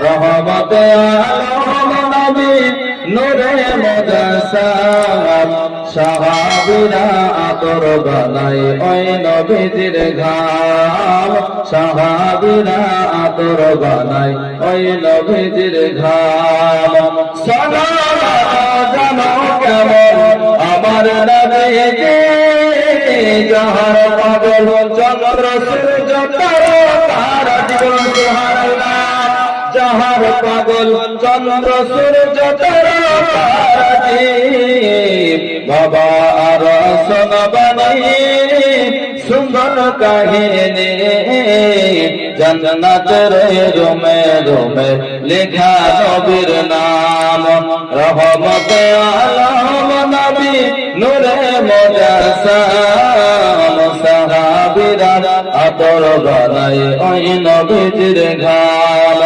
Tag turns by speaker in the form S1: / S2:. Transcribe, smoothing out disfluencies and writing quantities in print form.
S1: রহমতে আলম নবী নূরে মুজাসসাম সাহাবীরা আতর বানায় ওই নবীজির ঘাম সাহাবীরা আতর বানায় ওই নবীজির ঘাম সালাম জানো কেমন আমার নবীজি যাহার পাগল চন্দ্র সূর্য তারা জীবন সুবহানাল্লাহ যাহার পাগল চন্দ্র সূর্য তারা বাবা আর সোনাবানি সুন্দর কাহিনী জান্নাতের রুমে রুমে লেখা নবীর নাম রহমতে আলম নবী নূরে মুজাসসাম সাহাবীরা আতর বানায় ওই নবীজির ঘাম